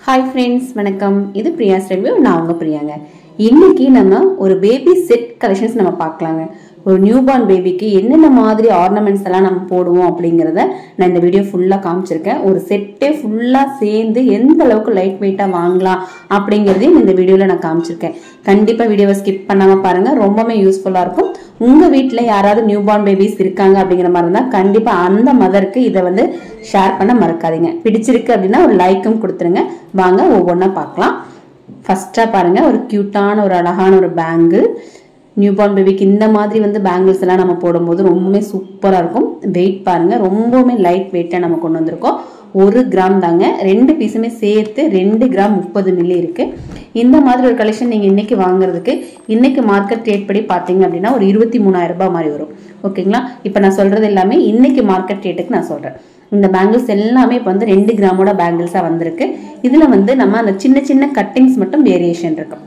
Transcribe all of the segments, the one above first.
Hi friends, வணக்கம். இது பிரியாஸ் review. நான் உங்க பிரியாங்க. இன்னைக்கு நம்ம ஒரு பேபி செட் கலெக்ஷன்ஸ் நம்ம பார்க்கலாங்க. ஒரு நியூபார்ன் பேபிக்கு என்னென்ன மாதிரி ஆர்னமெண்ட்ஸ் எல்லாம் நம்ம போடுவோம் அப்படிங்கறத நான் இந்த வீடியோ ஃபுல்லா காமிச்சிருக்கேன். ஒரு செட்டே ஃபுல்லா சேர்ந்து எந்த அளவுக்கு லைட் வெயிட்டா வாங்கலாம் அப்படிங்கறதையும் இந்த வீடியோல நான் காமிச்சிருக்கேன். கண்டிப்பா வீடியோவை ஸ்கிப் பண்ணாம பாருங்க. ரொம்பவே யூஸ்ஃபுல்லா இருக்கும். உங்க வீட்ல யாராவது நியூபார்ன் பேபிஸ் இருக்காங்க அப்படிங்கிற மாதிரி இருந்தா கண்டிப்பா அந்த மதருக்கு இதை வந்து ஷேர் பண்ண மறக்காதீங்க. பிடிச்சிருக்கு அப்படின்னா ஒரு லைக்கும் கொடுத்துருங்க. வாங்க ஒவ்வொன்றா பார்க்கலாம். ஃபர்ஸ்டா பாருங்க, ஒரு கியூட்டான ஒரு அழகான ஒரு பேங்கிள். நியூபார்ன் பேபிக்கு இந்த மாதிரி வந்து பேங்கிள்ஸ் எல்லாம் நம்ம போடும்போது ரொம்பவே சூப்பரா இருக்கும். வெயிட் பாருங்க, ரொம்பவுமே லைட் வெயிட்டா நம்ம கொண்டு வந்திருக்கோம். 1 கிராம் தாங்க. 2 பீஸுமே சேர்த்து 2 கிராம் 30 மில்லி இருக்கு. இந்த மாதிரி ஒரு கலெக்ஷன் நீங்க இன்னைக்கு வாங்குறதுக்கு இன்னைக்கு மார்க்கெட் ரேட் படி பாத்தீங்க அப்படின்னா ஒரு 23,000 ரூபாய் மாதிரி வரும். ஓகேங்களா? இப்ப நான் சொல்றது எல்லாமே இன்னைக்கு மார்க்கெட் ரேட்டுக்கு நான் சொல்றேன். இந்த பேங்கிள்ஸ் எல்லாமே இப்போ வந்து 2 கிராமோட பேங்கிள்ஸா வந்திருக்கு. இதுல வந்து நம்ம அந்த சின்ன சின்ன கட்டிங்ஸ் மட்டும் வேரியேஷன் இருக்கும்.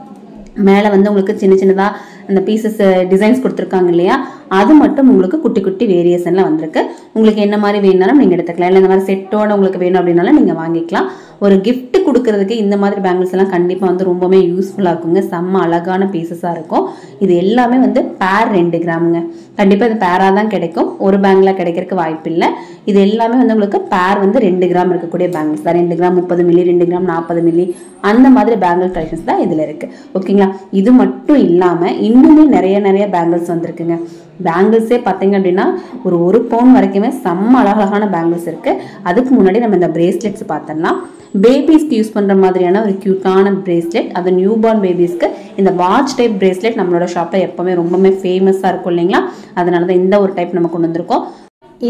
மேல வந்து உங்களுக்கு சின்ன சின்னதா அந்த பீசஸ் டிசைன்ஸ் கொடுத்துருக்காங்க இல்லையா, அது மட்டும் உங்களுக்கு குட்டி குட்டி வேரியேஷன்ல வந்திருக்கு. உங்களுக்கு என்ன மாதிரி வேணும்னாலும் நீங்க எடுத்துக்கலாம். இல்லை இந்த மாதிரி செட்டோட உங்களுக்கு வேணும் அப்படின்னாலும் நீங்க வாங்கிக்கலாம். ஒரு கிஃப்ட் கொடுக்கறதுக்கு இந்த மாதிரி பேங்கிள்ஸ் எல்லாம் கண்டிப்பா வந்து ரொம்பவே யூஸ்ஃபுல்லா இருக்குங்க. செம்ம அழகான பீசஸா இருக்கும். இது எல்லாமே வந்து பேர் 2 கிராமுங்க. கண்டிப்பா இது பேரா தான் கிடைக்கும். ஒரு பேங்கில் கிடைக்கிறதுக்கு வாய்ப்பு இல்லை. இது எல்லாமே வந்து உங்களுக்கு பேர் வந்து 2 கிராம் இருக்கக்கூடிய பேங்கிள்ஸ் தான். 2 கிராம் 30 மில்லி, 2 கிராம் 40 மில்லி, அந்த மாதிரி பேங்கிள் கலெக்ஷன்ஸ் தான் இதுல இருக்கு. ஓகேங்களா? இது மட்டும் இல்லாம இன்னுமே நிறைய பேங்கிள்ஸ் வந்திருக்குங்க. பேங்கிள்ஸே பார்த்தீங்க அப்படின்னா ஒரு பவுன் வரைக்குமே செம்ம அழகான பேங்கிள்ஸ் இருக்கு. அதுக்கு முன்னாடி நம்ம இந்த பிரேஸ்லெட்ஸ் பார்த்தோம்னா பேபிஸ்க்கு யூஸ் பண்ற மாதிரியான ஒரு கியூட்டான பிரேஸ்லெட். அது நியூபார்ன் பேபிஸ்க்கு இந்த வாட்ச் டைப் பிரேஸ்லெட் நம்மளோட ஷாப்ல எப்பவுமே ரொம்பவே ஃபேமஸா இருக்கும் இல்லைங்களா? அதனாலதான் இந்த ஒரு டைப் நம்ம கொண்டு வந்திருக்கோம்.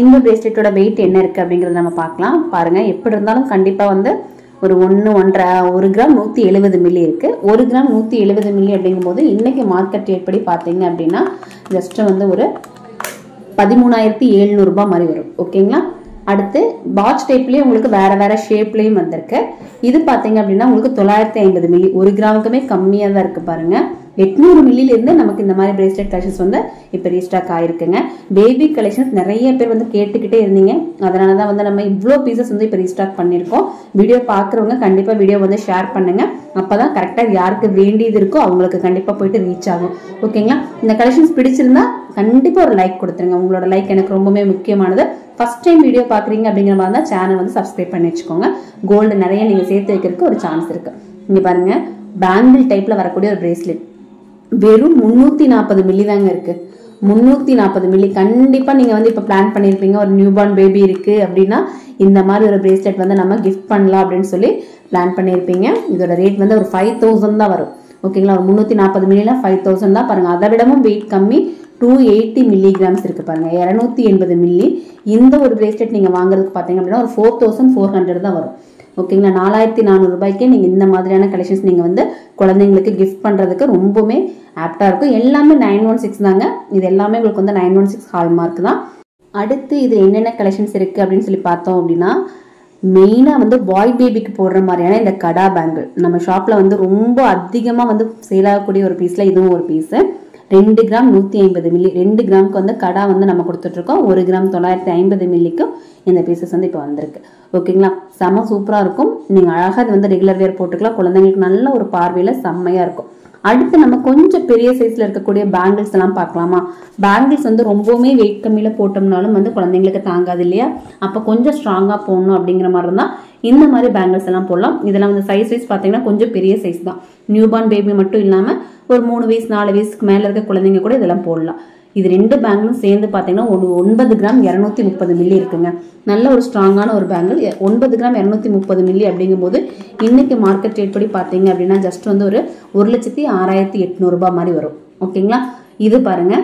இந்த பிரேஸ்லெட்டோட வெயிட் என்ன இருக்கு அப்படிங்கறத நம்ம பார்க்கலாம். பாருங்க, எப்படி இருந்தாலும் கண்டிப்பா வந்து ஒரு 1 கிராம் 170 மில்லி இருக்கு. 1 கிராம் 170 மில்லி அப்படிங்கும் போது இன்னைக்கு மார்க்கெட் ரேட் படி பாத்தீங்க அப்படின்னா ஜஸ்ட் வந்து ஒரு 13,700 ரூபாய் மாதிரி வரும். ஓகேங்களா? அடுத்து வாட்ச் டைப்லயே உங்களுக்கு வேற ஷேப்லயும் வந்திருக்கு. இது பாத்தீங்க அப்படின்னா உங்களுக்கு 950 மில்லி, 1 கிராமுக்குமே கம்மியா தான் இருக்கு. பாருங்க, 800 மில்லில இருந்து நமக்கு இந்த மாதிரி பிரேஸ்லெட் கலெக்ஷன்ஸ் வந்து இப்ப ரீஸ்டாக் ஆயிருக்குங்க. பேபி கலெக்ஷன்ஸ் நிறைய பேர் வந்து கேட்டுக்கிட்டே இருந்தீங்க. அதனாலதான் வந்து நம்ம இவ்வளோ பீசஸ் வந்து இப்ப ரீஸ்டாக் பண்ணிருக்கோம். வீடியோ பாக்குறவங்க கண்டிப்பா வீடியோ வந்து ஷேர் பண்ணுங்க. அப்பதான் கரெக்டா யாருக்கு வேண்டியது இருக்கோ அவங்களுக்கு கண்டிப்பா போயிட்டு ரீச் ஆகும். ஓகேங்களா? இந்த கலெக்ஷன்ஸ் பிடிச்சிருந்தா கண்டிப்பா ஒரு லைக் கொடுத்துருங்க. உங்களோட லைக் எனக்கு ரொம்பவே முக்கியமானது. ஃபர்ஸ்ட் டைம் வீடியோ பாக்குறீங்க அப்படிங்கிற மாதிரி தான் சேனல் வந்து சப்ஸ்கிரைப் பண்ணி வச்சுக்கோங்க. கோல்டு நிறைய நீங்க சேர்த்து வைக்கிறதுக்கு ஒரு சான்ஸ் இருக்கு. இங்க பாருங்க, பேங்கிள் டைப்ல வரக்கூடிய ஒரு பிரேஸ்லெட் வெறும் 340 மில்லி தாங்க இருக்கு. 340 மில்லி. கண்டிப்பா நீங்க வந்து இப்ப பிளான் பண்ணிருப்பீங்க, ஒரு நியூபார்ன் பேபி இருக்கு அப்படின்னா இந்த மாதிரி ஒரு பிரேஸ்லெட் வந்து நம்ம கிஃப்ட் பண்ணலாம் அப்படின்னு சொல்லி பிளான் பண்ணிருப்பீங்க. இதோட ரேட் வந்து ஒரு 5,000 தான் வரும். ஓகேங்களா? ஒரு 340 மில்லில 5,000 தான். பாருங்க, அதை விடவும் வெயிட் கம்மி 280 மில்லிகிராம்ஸ் இருக்கு. பாருங்க, 280 மில்லி. இந்த ஒரு பிரேஸ்லெட் நீங்க வாங்குறதுக்கு பாத்தீங்க அப்படின்னா ஒரு 4,400 தான் வரும். ஓகேங்களா? 4,400 ரூபாய்க்கு நீங்க இந்த மாதிரியான கலெக்ஷன்ஸ் நீங்க வந்து குழந்தைங்களுக்கு கிஃப்ட் பண்றதுக்கு ரொம்பவே ஆப்டா இருக்கும். எல்லாமே 916 தாங்க. இது எல்லாமே உங்களுக்கு வந்து 916 ஹால்மார்க் தான். அடுத்து இது என்னென்ன கலெக்ஷன்ஸ் இருக்கு அப்படின்னு சொல்லி பார்த்தோம் அப்படின்னா மெயினா வந்து பாய் பேபிக்கு போடுற மாதிரியான இந்த கடா பேங்கிள் நம்ம ஷாப்ல வந்து ரொம்ப அதிகமா வந்து சேல் ஆகக்கூடிய ஒரு பீஸ்ல இதுவும் ஒரு பீஸ். 2 gram 150 milli. 2 கிராமுக்கு வந்து கடா வந்து நம்ம கொடுத்துட்டு இருக்கோம். 1 கிராம் 950 மில்லிக்கும் இந்த பீசஸ் வந்து இப்போ வந்திருக்கு. ஓகேங்களா? செம்ம சூப்பரா இருக்கும். நீங்க அழகா இது வந்து ரெகுலர் வேர் போட்டுக்கலாம். குழந்தைங்களுக்கு நல்ல ஒரு பார்வையில செம்மையா இருக்கும். அடுத்து நம்ம கொஞ்சம் பெரிய சைஸ்ல இருக்கக்கூடிய பேங்கிள்ஸ் எல்லாம் பார்க்கலாமா? பேங்கிள்ஸ் வந்து ரொம்பவுமே வெயிட் கம்மியில போட்டோம்னாலும் வந்து குழந்தைங்களுக்கு தாங்காது இல்லையா? அப்ப கொஞ்சம் ஸ்ட்ராங்கா போடணும் அப்படிங்கிற மாதிரி இருந்தா இந்த மாதிரி பேங்கிள்ஸ் எல்லாம் போடலாம். இதெல்லாம் வந்து சைஸ் வைஸ் பாத்தீங்கன்னா கொஞ்சம் பெரிய சைஸ் தான். நியூபார்ன் பேபி மட்டும் இல்லாம ஒரு 3 வயசு 4 வயசுக்கு மேல இருக்க குழந்தைங்க கூட இதெல்லாம் போடலாம். இது 2 பேங்கிளும் சேர்ந்து பாத்தீங்கன்னா 9 கிராம் 230 மில்லி இருக்குங்க. நல்ல ஒரு ஸ்ட்ராங்கான ஒரு பேங்கிள். 9 கிராம் 230 மில்லி அப்படிங்கும் போது இன்னைக்கு மார்க்கெட் ரேட் படி பாத்தீங்க அப்படின்னா ஜஸ்ட் வந்து ஒரு 1,06,800 ரூபாய் மாதிரி வரும். ஓகேங்களா? இது பாருங்க,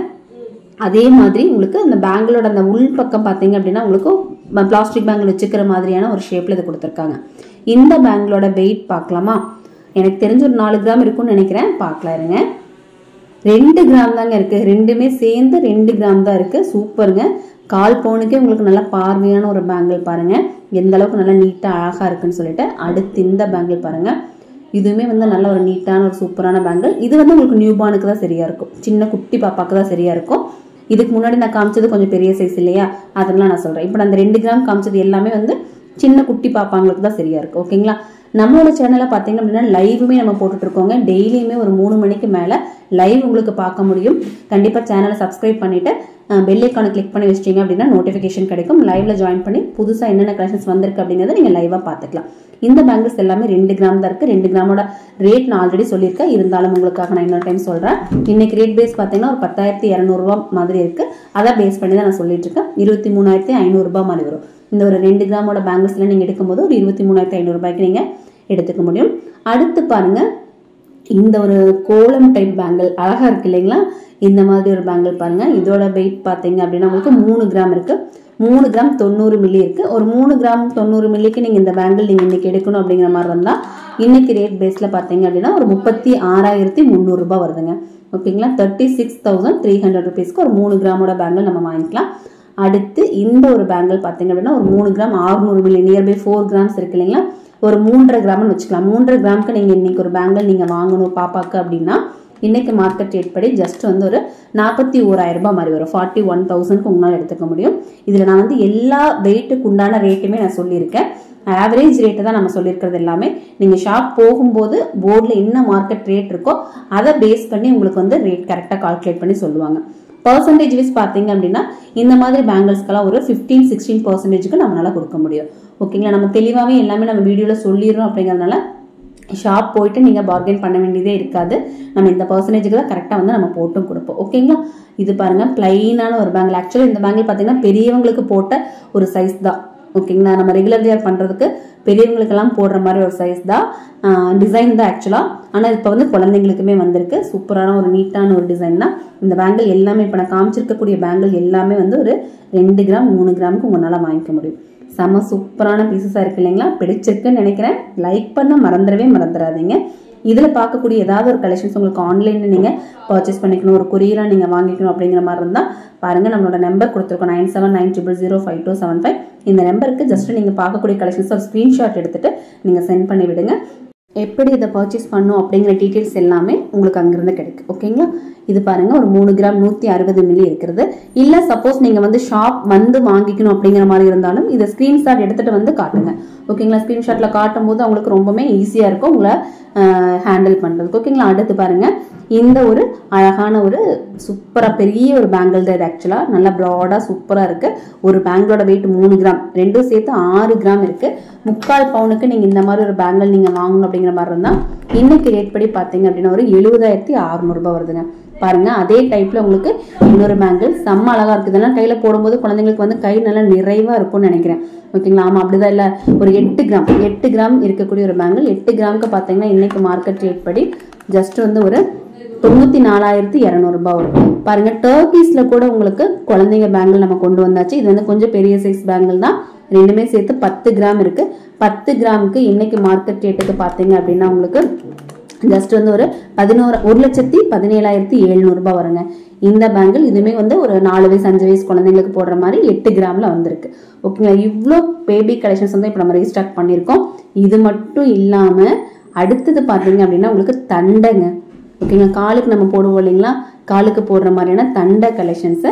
அதே மாதிரி உங்களுக்கு அந்த பேங்கிளோட அந்த உள் பக்கம் பாத்தீங்க அப்படின்னா உங்களுக்கு பிளாஸ்டிக் பேங்கிள் வச்சுக்கிற மாதிரியான ஒரு ஷேப்ல இது கொடுத்துருக்காங்க. இந்த பேங்கிளோட வெயிட் பார்க்கலாமா? எனக்கு தெரிஞ்ச ஒரு 4 கிராம் இருக்கும்னு நினைக்கிறேன். பார்க்கலாம் இருங்க. 2 கிராம் தாங்க இருக்கு. ரெண்டுமே சேர்ந்து 2 கிராம் தான் இருக்கு. சூப்பருங்க. 1/4 பவுனுக்கே உங்களுக்கு நல்ல பார்வையான ஒரு பேங்கிள். பாருங்க எந்த அளவுக்கு நல்லா நீட்டா அழகா இருக்குன்னு சொல்லிட்டு. அடுத்து இந்த பேங்கிள் பாருங்க, இதுவுமே வந்து நல்ல ஒரு நீட்டான ஒரு சூப்பரான பேங்கிள். இது வந்து உங்களுக்கு நியூபார்னுக்கு தான் சரியா இருக்கும். சின்ன குட்டி பாப்பாக்கு தான் சரியா இருக்கும். இதுக்கு முன்னாடி நான் காமிச்சது கொஞ்சம் பெரிய சைஸ் இல்லையா, அதெல்லாம் நான் சொல்றேன். இப்போ நான் அந்த 2 கிராம் காமிச்சது எல்லாமே வந்து சின்ன குட்டி பாப்பாங்களுக்கு தான் சரியா இருக்கு. ஓகேங்களா? நம்மளோட சேனலை பார்த்தீங்க அப்படின்னா லைவுமே நம்ம போட்டுட்டு இருக்கோங்க. டெய்லியுமே ஒரு 3 மணிக்கு மேலே லைவ் உங்களுக்கு பார்க்க முடியும். கண்டிப்பாக சேனலை சப்ஸ்கிரைப் பண்ணிட்டு பெல் ஐக்கானை கிளிக் பண்ணி வச்சிட்டீங்க அப்படின்னா நோட்டிஃபிகேஷன் கிடைக்கும். லைவ்ல ஜாயின் பண்ணி புதுசாக என்னென்ன கலெக்ஷன்ஸ் வந்திருக்கு அப்படிங்கிறத நீங்கள் லைவாக பார்த்துக்கலாம். இந்த பேங்கிள்ஸ் எல்லாமே 2 கிராம் தான் இருக்குது. 2 கிராமோட ரேட் நான் ஆல்ரெடி சொல்லியிருக்கேன். இருந்தாலும் உங்களுக்காக நான் இன்னொரு டைம் சொல்கிறேன். இன்னைக்கு ரேட் பேஸ் பார்த்தீங்கன்னா ஒரு 10,200 ரூபா மாதிரி இருக்குது. அதை பேஸ் பண்ணி தான் நான் சொல்லிட்டு இருக்கேன். 23,500 ரூபாய் மாதிரி வரும். இந்த ஒரு 2 கிராமோட பேங்கிள்ஸ்ல நீங்கள் எடுக்கும்போது ஒரு 23,500 ரூபாய்க்கு நீங்கள் எடுத்துக்க முடியும். அடுத்து பாருங்க, இந்த ஒரு கோலம் டைப் பேங்கிள் அழகா இருக்கு இல்லைங்களா? இந்த மாதிரி ஒரு பேங்கிள் பாருங்க. இதோட வெயிட் பார்த்தீங்க அப்படின்னா உங்களுக்கு 3 கிராம் இருக்கு. 3 கிராம் 90 மில்லி இருக்கு. ஒரு 3 கிராம் 90 மில்லிக்கு நீங்க இந்த பேங்கிள் நீங்க இன்னைக்கு எடுக்கணும் அப்படிங்கிற மாதிரி இருந்தா இன்னைக்கு ரேட் பேஸ்ல பாத்தீங்க அப்படின்னா ஒரு 36,300 ரூபாய் வருதுங்க. ஓகேங்களா? 36,300 ருபீஸ்க்கு ஒரு 3 கிராமோட பேங்கிள் நம்ம வாங்கிக்கலாம். அடுத்து இந்த ஒரு பேங்கிள் பாத்தீங்க அப்படின்னா ஒரு 3 கிராம் 600 மில்லி, நியர்பை 4 கிராம்ஸ் இருக்கு இல்லைங்களா? ஒரு 3.5 கிராம்னு வச்சுக்கலாம். 3.5 கிராமுக்கு நீங்க இன்னைக்கு ஒரு பேங்கிள் நீங்க வாங்கணும் பாப்பாக்கு அப்படின்னா இன்னைக்கு மார்க்கெட் ரேட் படி ஜஸ்ட் வந்து ஒரு 41,000 ரூபாய் மாதிரி வரும். 41,000க்கு உங்களால் எடுத்துக்க முடியும். இதுல நான் வந்து எல்லா வெயிட்டுக்கு உண்டான ரேட்டுமே நான் சொல்லியிருக்கேன். ஆவரேஜ் ரேட்டு தான் நம்ம சொல்லியிருக்கிறது எல்லாமே. நீங்க ஷாப் போகும்போது போர்டில் என்ன மார்க்கெட் ரேட் இருக்கோ அதை பேஸ் பண்ணி உங்களுக்கு வந்து ரேட் கரெக்டாக கால்குலேட் பண்ணி சொல்லுவாங்க. பர்சன்டேஜ் வைஸ் பார்த்தீங்க அப்படின்னா இந்த மாதிரி பேங்கிள்ஸ்க்கெல்லாம் ஒரு 15-16% நம்மளால கொடுக்க முடியும். ஓகேங்களா? நம்ம தெளிவாகவே எல்லாமே நம்ம வீடியோவில் சொல்லிடுறோம். அப்படிங்கிறதுனால ஷாப் போயிட்டு நீங்கள் பார்கெயின் பண்ண வேண்டியதே இருக்காது. நம்ம இந்த பர்சன்டேஜுக்கு தான் கரெக்டாக வந்து நம்ம போட்டும் கொடுப்போம். ஓகேங்களா? இது பாருங்க, பிளைனான ஒரு பேங்கிள். ஆக்சுவலாக இந்த பேங்கிள் பார்த்தீங்கன்னா பெரியவங்களுக்கு போட்ட ஒரு சைஸ் தான். ஓகேங்களா? நம்ம ரெகுலர் வியர் பண்ணுறதுக்கு பெரியவங்களுக்கெல்லாம் போடுற மாதிரி ஒரு சைஸ் தான், டிசைன் தான் ஆக்சுவலாக. ஆனால் இப்போ வந்து குழந்தைங்களுக்குமே வந்திருக்கு. சூப்பரான ஒரு நீட்டான ஒரு டிசைன் தான். இந்த பேங்கிள் எல்லாமே இப்போ நான் காமிச்சிருக்கக்கூடிய பேங்கிள் எல்லாமே வந்து ஒரு 2 கிராம் 3 கிராமுக்கு உங்களால் வாங்கிக்க முடியும். செம்ம சூப்பரான பீசஸாக இருக்கு இல்லைங்களா? பிடிச்சிருக்குன்னு நினைக்கிறேன். லைக் பண்ண மறந்துடாதீங்க. இதில் பார்க்கக்கூடிய ஏதாவது ஒரு கலெக்ஷன்ஸ் உங்களுக்கு ஆன்லைனில் நீங்கள் பர்ச்சேஸ் பண்ணிக்கணும், ஒரு கொரியராக நீங்கள் வாங்கிக்கணும் அப்படிங்கிற மாதிரி இருந்தால் பாருங்கள், நம்மளோட நம்பர் கொடுத்துருக்கோம் 9790052755. இந்த நம்பருக்கு ஜஸ்ட் நீங்கள் பார்க்கக்கூடிய கலெக்ஷன்ஸ் ஒரு ஸ்க்ரீன்ஷாட் எடுத்துகிட்டு நீங்கள் சென்ட் பண்ணி விடுங்க. எப்படி இதை பர்ச்சேஸ் பண்ணும் அப்படிங்கிற டீட்டெயில்ஸ் எல்லாமே உங்களுக்கு அங்கிருந்து கிடைக்கும். ஓகேங்களா? இது பாருங்க, ஒரு 3 கிராம் 160 மில்லி இருக்கிறது. இல்லை சப்போஸ் நீங்கள் வந்து ஷாப் வந்து வாங்கிக்கணும் அப்படிங்கிற மாதிரி இருந்தாலும் இதை ஸ்க்ரீன்ஷாட் எடுத்துகிட்டு வந்து காட்டுங்க. ஓகேங்களா? ஸ்க்ரீன்ஷாட்டில் காட்டும் போது அவங்களுக்கு ரொம்பவே ஈஸியாக இருக்கும் உங்களை ஹேண்டில் பண்ணுறதுக்கு. ஓகேங்களா? அடுத்து பாருங்க, இந்த ஒரு அழகான ஒரு சூப்பராக பெரிய ஒரு பேங்கிள் தான் இது. ஆக்சுவலாக நல்லா ப்ராடாக சூப்பராக இருக்குது. ஒரு பேங்கிளோட வெயிட் 3 கிராம், ரெண்டும் சேர்த்து 6 கிராம் இருக்குது. 3/4 பவுனுக்கு நீங்கள் இந்த மாதிரி ஒரு பேங்கிள் நீங்கள் வாங்கணும் அப்படிங்கிற மாதிரி இருந்தால் இன்னைக்கு ரேட் படி பார்த்தீங்க அப்படின்னா ஒரு 70,600 ரூபாய் வருதுங்க. பாருங்க, அதே டைப்ல உங்களுக்கு இன்னொரு பேங்கிள் செம்ம அழகா இருக்குது. இதெல்லாம் கையில போடும்போது குழந்தைங்களுக்கு வந்து கை நல்லா நிறைவா இருக்கும்னு நினைக்கிறேன். ஓகேங்களா? ஆமா, அப்படிதான். இல்ல ஒரு 8 கிராம் இருக்கக்கூடிய ஒரு பேங்கிள். 8 கிராமுக்கு பாத்தீங்கன்னா இன்னைக்கு மார்க்கெட் ரேட் படி ஜஸ்ட் வந்து ஒரு 94,200 ரூபாய் வரும். பாருங்க, டர்க்கீஸ்ல கூட உங்களுக்கு குழந்தைங்க பேங்கிள் நம்ம கொண்டு வந்தாச்சு. இது வந்து கொஞ்சம் பெரிய சைஸ் பேங்கிள் தான். ரெண்டுமே சேர்த்து 10 கிராம் இருக்கு. 10 கிராமுக்கு இன்னைக்கு மார்க்கெட் ரேட்டுக்கு பாத்தீங்க அப்படின்னா உங்களுக்கு ஜஸ்ட் வந்து ஒரு 1,17,700 ரூபாய் வருங்க. இந்த பேங்கிள் இதுவுமே வந்து ஒரு 4 வயசு 5 வயசு குழந்தைங்களுக்கு போடுற மாதிரி 8 கிராம்ல வந்திருக்கு. ஓகேங்களா? இவ்வளோ பேபி கலெக்ஷன்ஸ் வந்து இப்போ நம்ம ரீஸ்டாக் பண்ணியிருக்கோம். இது மட்டும் இல்லாம அடுத்தது பாத்தீங்க அப்படின்னா உங்களுக்கு தண்டைங்க. ஓகேங்களா? காலுக்கு நம்ம போடுவோம் இல்லைங்களா? காலுக்கு போடுற மாதிரியான தண்டை கலெக்ஷன்ஸ்.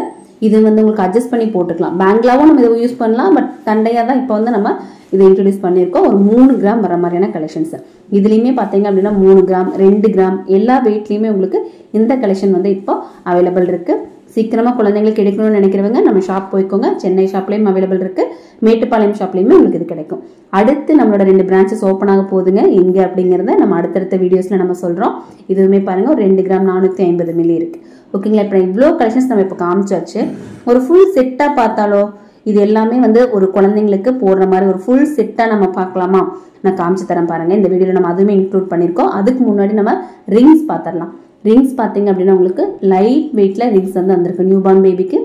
இது வந்து உங்களுக்கு அட்ஜஸ்ட் பண்ணி போட்டுக்கலாம். பேங்கிளாவும் நம்ம இதை யூஸ் பண்ணலாம். பட் தண்டையா தான் இப்போ வந்து நம்ம இதை இன்ட்ரோடியூஸ் பண்ணியிருக்கோம். ஒரு 3 கிராம் வர மாதிரியான கலெக்ஷன்ஸ். இதுலையுமே பார்த்தீங்க அப்படின்னா 3 கிராம் 2 கிராம் எல்லா வெயிட்லையுமே உங்களுக்கு இந்த கலெக்ஷன் வந்து இப்போ அவைலபிள் இருக்கு. சீக்கிரமா குழந்தைங்களுக்கு எடுக்கணும்னு நினைக்கிறவங்க நம்ம ஷாப் போய்க்கோங்க. சென்னை ஷாப்லயும் அவைலபிள் இருக்கு, மேட்டுப்பாளையம் ஷாப்லயுமே உங்களுக்கு இது கிடைக்கும். அடுத்து நம்மளோட 2 பிரான்ச்சஸ் ஓப்பன் ஆக போகுதுங்க. எங்க அப்படிங்கறத நம்ம அடுத்தடுத்த வீடியோஸ்ல நம்ம சொல்றோம். இதுவுமே பாருங்க, ஒரு 2 கிராம் 450 மில்லி இருக்கு. ஓகேங்களா? இப்போ இவ்வளோ கலெக்ஷன்ஸ் நம்ம இப்போ காமிச்சாச்சு. ஒரு ஃபுல் செட்டா பார்த்தாலோ இது எல்லாமே வந்து ஒரு குழந்தைங்களுக்கு போடுற மாதிரி ஒரு ஃபுல் செட்டா நம்ம பார்க்கலாமா? நான் காமிச்சு தரேன் பாருங்க. இந்த வீடியோல நம்ம அதுவுமே இன்க்ளூட் பண்ணிருக்கோம். அதுக்கு முன்னாடி நம்ம ரிங்ஸ் பார்த்துடலாம். ரிங்ஸ் பார்த்தீங்க அப்படின்னா உங்களுக்கு லைட் வெயிட்ல ரிங்ஸ் வந்து வந்திருக்கு. நியூ பார்ன் பேபிக்கு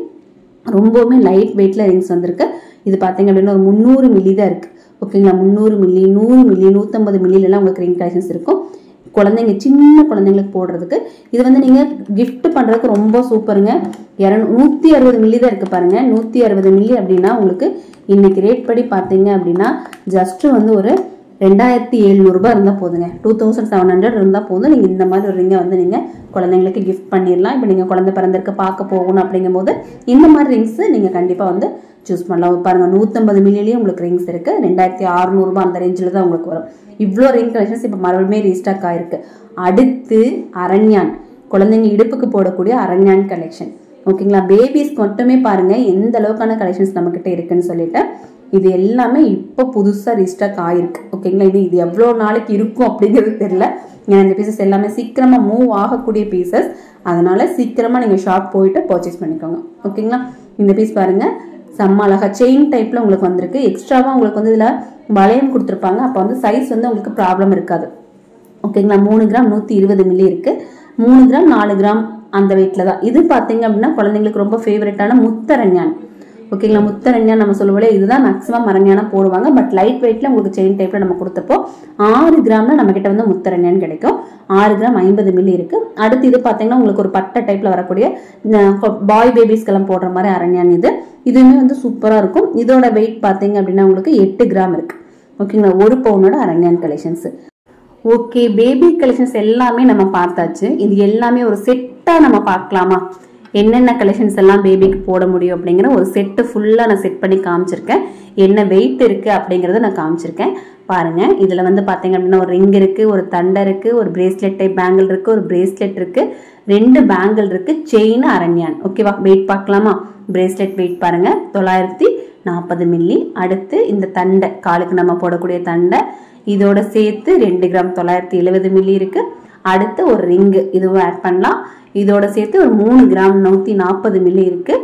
ரொம்பவுமே லைட் வெயிட்ல ரிங்ஸ் வந்திருக்கு. இது பார்த்தீங்க அப்படின்னா ஒரு 300 மில்லி தான் இருக்கு. ஓகேங்களா? 300 மில்லி 100 மில்லி 150 மில்லிலாம் உங்களுக்கு ரிங் கலெக்ஷன்ஸ் இருக்கும். குழந்தைங்க சின்ன குழந்தைங்களுக்கு போடுறதுக்கு இது வந்து நீங்க கிஃப்ட் பண்றதுக்கு ரொம்ப சூப்பருங்க. 160 மில்லி தான் இருக்கு பாருங்க. 160 மில்லி அப்படின்னா உங்களுக்கு இன்னைக்கு ரேட் படி பாத்தீங்க அப்படின்னா ஜஸ்ட் வந்து ஒரு 2,700 ரூபாய் இருந்தா போதுங்க. 2,700 இருந்தா போதும். நீங்க இந்த மாதிரி ஒரு ரிங்கை வந்து நீங்க குழந்தைங்களுக்கு கிஃப்ட் பண்ணிடலாம். இப்போ நீங்க குழந்தை பிறந்திருக்க பார்க்க போகணும் அப்படிங்கும் போது இந்த மாதிரி ரிங்ஸ் நீங்க கண்டிப்பா வந்து சூஸ் பண்ணலாம். பாருங்க 150 மில்லிலயும் உங்களுக்கு ரிங்ஸ் இருக்கு. 2600 ரூபாய் அந்த ரேஞ்சில் தான் உங்களுக்கு வரும். இவ்வளோ ரிங் கலெக்ஷன்ஸ் இப்போ மறுபடியுமே ரீஸ்டாக் ஆயிருக்கு. அடுத்து அரண்யான், குழந்தைங்க இடுப்புக்கு போடக்கூடிய அரண்யான் கலெக்ஷன். ஓகேங்களா, பேபிஸ்க்கு மட்டுமே பாருங்க எந்த அளவுக்கான கலெக்ஷன்ஸ் நம்ம கிட்ட இருக்குன்னு சொல்லிட்டு. இது எல்லாமே இப்போ புதுசாக ரீஸ்டாக் ஆயிருக்கு. ஓகேங்களா, இது எவ்வளோ நாளைக்கு இருக்கும் அப்படிங்கிறது தெரியல. ஏன்னா இந்த பீசஸ் எல்லாமே சீக்கிரமாக மூவ் ஆகக்கூடிய பீசஸ். அதனால சீக்கிரமாக நீங்கள் ஷாப் போயிட்டு பர்ச்சேஸ் பண்ணிக்கோங்க. ஓகேங்களா, இந்த பீஸ் பாருங்க செம்ம அழகா செயின் டைப்ல உங்களுக்கு வந்திருக்கு. எக்ஸ்ட்ராவா உங்களுக்கு வந்து இதுல வளையம் கொடுத்துருப்பாங்க. அப்போ வந்து சைஸ் வந்து உங்களுக்கு ப்ராப்ளம் இருக்காது. ஓகேங்களா, 3 கிராம் 120 மில்லி இருக்கு. 3 கிராம் 4 கிராம் அந்த வெயிட்ல தான். இது பாத்தீங்க அப்படின்னா குழந்தைங்களுக்கு ரொம்ப ஃபேவரட்டான முத்தரண்யான். ஓகேங்களா, முத்தரண்யான் நம்ம சொல்லுவோம், இதுதான் மேக்ஸிமம் அரண்யானா போடுவாங்க. பட் லைட் வெயிட்ல உங்களுக்கு செயின் டைப்ல நம்ம கொடுத்தப்போ 6 கிராம்ல நம்ம கிட்ட வந்து முத்தரண்யான் கிடைக்கும். 6 கிராம் 50 மில்லி இருக்கு. அடுத்து இது பாத்தீங்கன்னா உங்களுக்கு ஒரு பட்டை டைப்ல வரக்கூடிய பாய் பேபிஸ்க்கெல்லாம் போடுற மாதிரி அரண்யான். இதுவுமே வந்து சூப்பரா இருக்கும். இதோட வெயிட் பாத்தீங்க அப்படின்னா உங்களுக்கு 8 கிராம் இருக்கு. ஓகேங்களா, 1 பவுனோட அரண்யான் கலெக்ஷன்ஸ். ஓகே, பேபி கலெக்ஷன்ஸ் எல்லாமே நம்ம பார்த்தாச்சு. இது எல்லாமே ஒரு செட்டா நம்ம பார்க்கலாமா? என்னென்ன கலெக்ஷன்ஸ் எல்லாம் பேபிக்கு போட முடியும் அப்படிங்கிற ஒரு செட்டு ஃபுல்லா நான் செட் பண்ணி காமிச்சிருக்கேன். என்ன வெயிட் இருக்கு அப்படிங்கறத நான் காமிச்சிருக்கேன். பாருங்க, இதுல வந்து பாத்தீங்க அப்படின்னா ஒரு ரிங் இருக்கு, ஒரு தண்டை இருக்கு, ஒரு பிரேஸ்லெட் டைப் பேங்கிள் இருக்கு, ஒரு பிரேஸ்லெட் இருக்கு, 2 பேங்கிள் இருக்கு, செயின் அரண்யான். ஓகேவா, வெயிட் பார்க்கலாமா? பிரேஸ்லெட் வெயிட் பாருங்க 940 மில்லி. அடுத்து இந்த தண்டை, காலுக்கு நம்ம போடக்கூடிய தண்டை, இதோட சேர்த்து 2 கிராம் 970 மில்லி இருக்கு. அடுத்து ஒரு ரிங்கு, இதுவும் ஆட் பண்ணலாம். இதோட சேர்த்து ஒரு 3 கிராம் 140 மில்லி இருக்கு.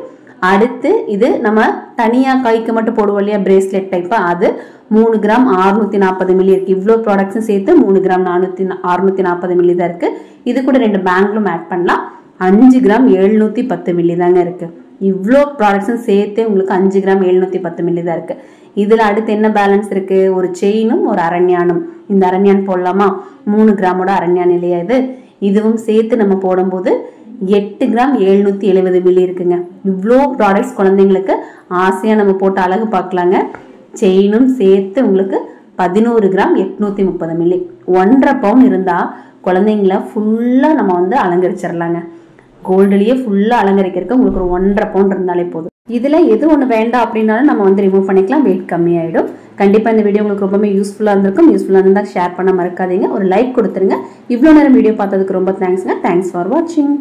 அடுத்து இது நம்ம தனியா கைக்கு மட்டும் போடுவோம் இல்லையா, பிரேஸ்லெட் டைப், அது 3 கிராம் 640 மில்லி இருக்கு. இவ்வளோ ப்ராடக்ட்ஸும் சேர்த்து 3 கிராம் 640 மில்லி தான் இருக்கு. இது கூட 2 பேங்கிளும் ஆட் பண்ணலாம். 5 கிராம் 710 மில்லி தாங்க இருக்கு. இவ்வளோ ப்ராடக்ட்ஸும் சேர்த்து உங்களுக்கு 5 கிராம் 710 மில்லி தான் இருக்கு. இதுல அடுத்து என்ன பேலன்ஸ் இருக்கு? ஒரு செயினும் ஒரு அரண்யானும். இந்த அரண்யான் போடலாமா? 3 கிராமோட அரண்யான் இல்லையா இது? இதுவும் சேர்த்து நம்ம போடும்போது 8 கிராம் 770 மில்லி இருக்குங்க. இவ்வளோ ப்ராடக்ட்ஸ் குழந்தைங்களுக்கு ஆசையா நம்ம போட்டு அழகு பார்க்கலாங்க. செயினும் சேர்த்து உங்களுக்கு 11 கிராம் 830 மில்லி. 1.5 பவுன் இருந்தா குழந்தைங்கள ஃபுல்லா நம்ம வந்து அலங்கரிச்சிடலாங்க. கோல்டுலயே ஃபுல்லா அலங்கரிக்கிறதுக்கு உங்களுக்கு ஒரு 1.5 பவுன் இருந்தாலே போதும். இதுல எது ஒண்ணு வேண்டாம் அப்படின்னாலும் நம்ம வந்து ரிமூவ் பண்ணிக்கலாம், வெயிட் கம்மியாயிடும். கண்டிப்பா இந்த வீடியோ உங்களுக்கு ரொம்பவே யூஸ்ஃபுல்லா இருந்திருக்கும். யூஸ்ஃபுல்லா இருந்தா ஷேர் பண்ண மறக்காதீங்க. ஒரு லைக் கொடுத்துருங்க. இவ்வளவு நேரம் வீடியோ பார்த்ததுக்கு ரொம்ப தேங்க்ஸ்ங்க. தேங்க்ஸ் ஃபார் வாட்சிங்.